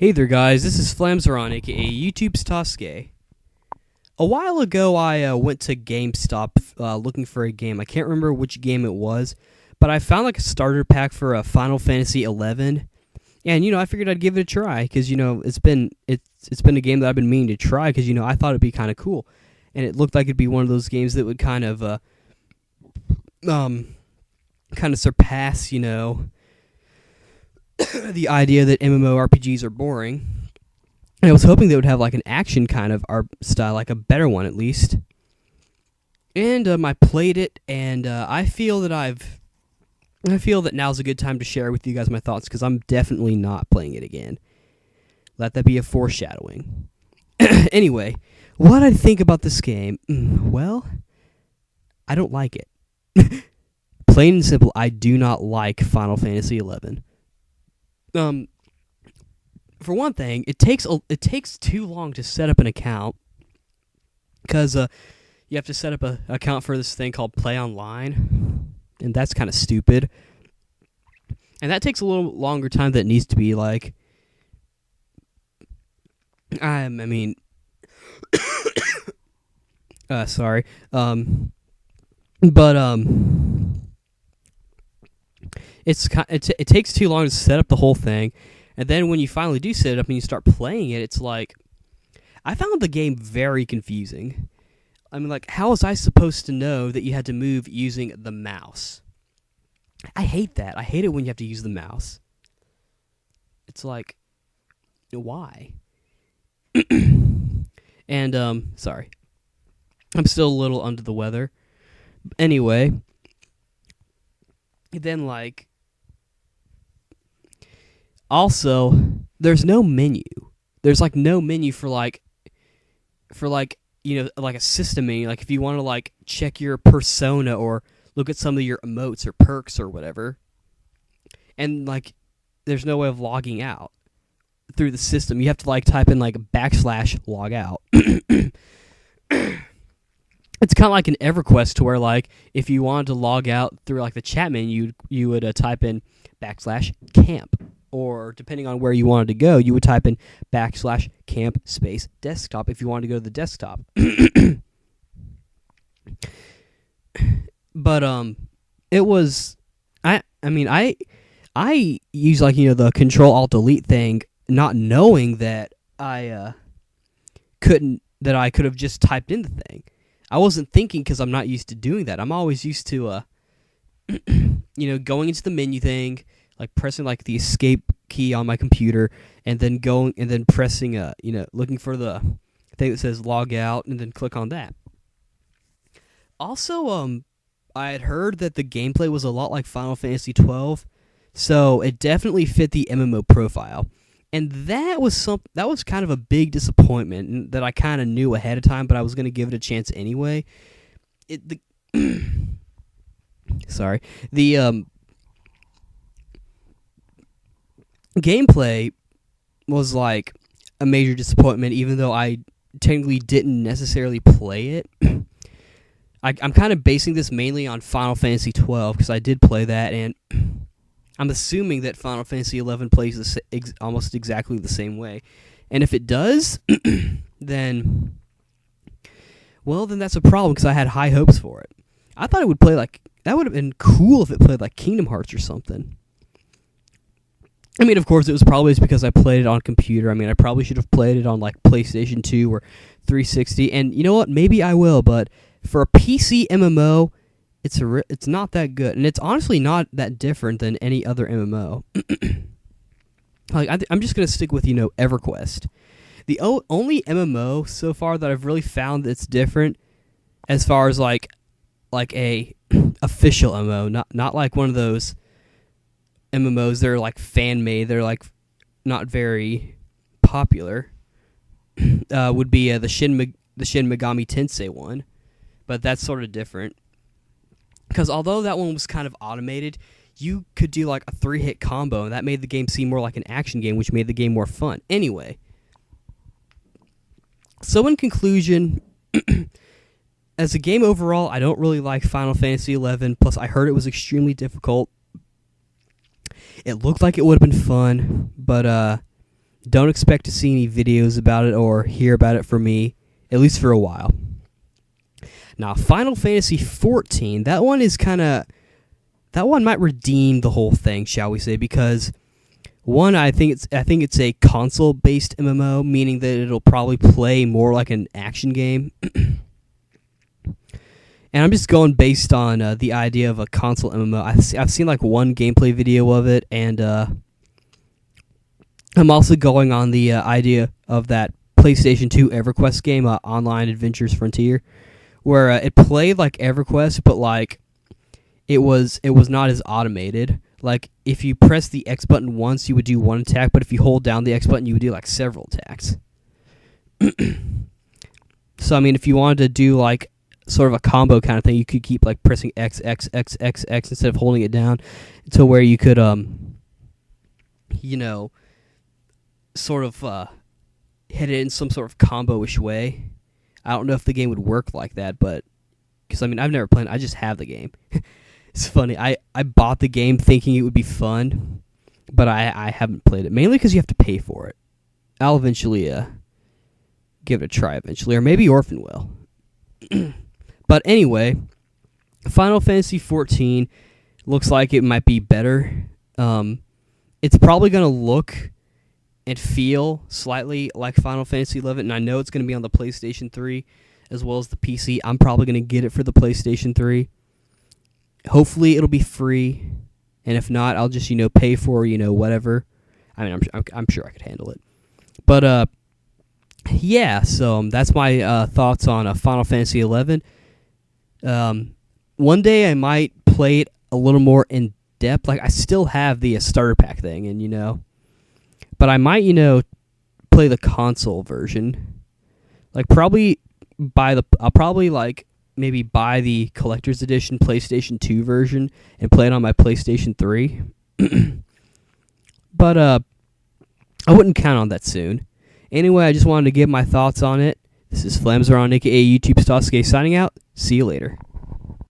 Hey there guys, this is Flamzeron, aka YouTube's Tosuke. A while ago I went to GameStop looking for a game. I can't remember which game it was, but I found like a starter pack for Final Fantasy 11. And I figured I'd give it a try cuz it's been a game that I've been meaning to try cuz I thought it'd be kind of cool. And it looked like it'd be one of those games that would kind of surpass, the idea that MMORPGs are boring. And I was hoping they would have like an action kind of art style, like a better one at least. And I played it, and I feel that now's a good time to share with you guys my thoughts because I'm definitely not playing it again. Let that be a foreshadowing. Anyway, what I think about this game? Well, I don't like it. Plain and simple, I do not like Final Fantasy 11. For one thing, it takes too long to set up an account because you have to set up an account for this thing called Play Online, and that's kind of stupid. And that takes a little longer time than it needs to be. Like, sorry, it takes too long to set up the whole thing. And then when you finally do set it up and you start playing it, it's like, I found the game very confusing. I mean, like, how was I supposed to know that you had to move using the mouse? I hate that. I hate it when you have to use the mouse. It's like, why? And, sorry. I'm still a little under the weather. Anyway, then, like, also, there's no menu. There's like no menu for like like a system menu. Like if you want to like check your persona or look at some of your emotes or perks or whatever. And like there's no way of logging out through the system. You have to like type in like /log out. It's kind of like an EverQuest to where like if you wanted to log out through like the chat menu, you would type in /camp. Or depending on where you wanted to go, you would type in /camp space desktop if you wanted to go to the desktop. But it was I use like the Control Alt Delete thing, not knowing that I could have just typed in the thing. I wasn't thinking because I'm not used to doing that. I'm always used to going into the menu thing, like pressing like the escape key on my computer, and then pressing looking for the thing that says log out, and then click on that. Also, I had heard that the gameplay was a lot like Final Fantasy 12, so it definitely fit the MMO profile, and that was kind of a big disappointment that I kind of knew ahead of time, but I was going to give it a chance anyway. Gameplay was like a major disappointment, even though I technically didn't necessarily play it. I'm kind of basing this mainly on Final Fantasy 12 because I did play that, and I'm assuming that Final Fantasy 11 plays almost exactly the same way. And if it does, then that's a problem because I had high hopes for it. I thought it would play like, that would have been cool if it played like Kingdom Hearts or something. I mean, of course, it was probably just because I played it on computer. I mean, I probably should have played it on, like, PlayStation 2 or 360. And you know what? Maybe I will, but for a PC MMO, it's not that good. And it's honestly not that different than any other MMO. I'm just going to stick with, EverQuest. The only MMO so far that I've really found that's different as far as, like a official MMO, not like one of those MMOs, they're like fan-made, they're like not very popular, would be the Shin Megami Tensei one, but that's sort of different. Because although that one was kind of automated, you could do like a 3-hit combo, and that made the game seem more like an action game, which made the game more fun. Anyway, so in conclusion, as a game overall, I don't really like Final Fantasy 11, plus I heard it was extremely difficult. It looked like it would have been fun, but don't expect to see any videos about it or hear about it from me, at least for a while. Now, Final Fantasy XIV, that one might redeem the whole thing, shall we say, because one, I think it's a console-based MMO, meaning that it'll probably play more like an action game. And I'm just going based on the idea of a console MMO. I've seen like one gameplay video of it, and I'm also going on the idea of that PlayStation 2 EverQuest game, Online Adventures Frontier, where it played like EverQuest, but like it was not as automated. Like if you press the X button once, you would do one attack, but if you hold down the X button, you would do like several attacks. So I mean, if you wanted to do like sort of a combo kind of thing, you could keep like pressing X instead of holding it down, to where you could sort of hit it in some sort of combo-ish way. I don't know if the game would work like that, but because I mean I've never played it, I just have the game. It's funny. I bought the game thinking it would be fun, but I haven't played it, mainly because you have to pay for it. I'll eventually give it a try eventually, or maybe Orphan will. But anyway, Final Fantasy XIV looks like it might be better. It's probably going to look and feel slightly like Final Fantasy XI, and I know it's going to be on the PlayStation 3 as well as the PC. I'm probably going to get it for the PlayStation 3. Hopefully it'll be free, and if not, I'll just pay for whatever. I mean, I'm sure I could handle it. But yeah, so that's my thoughts on Final Fantasy XI. One day I might play it a little more in depth. Like I still have the starter pack thing, and but I might play the console version. Like I'll probably like maybe buy the collector's edition PlayStation 2 version and play it on my PlayStation 3. But I wouldn't count on that soon. Anyway, I just wanted to give my thoughts on it. This is Flamzaron, aka YouTube Stasuke, signing out. See you later.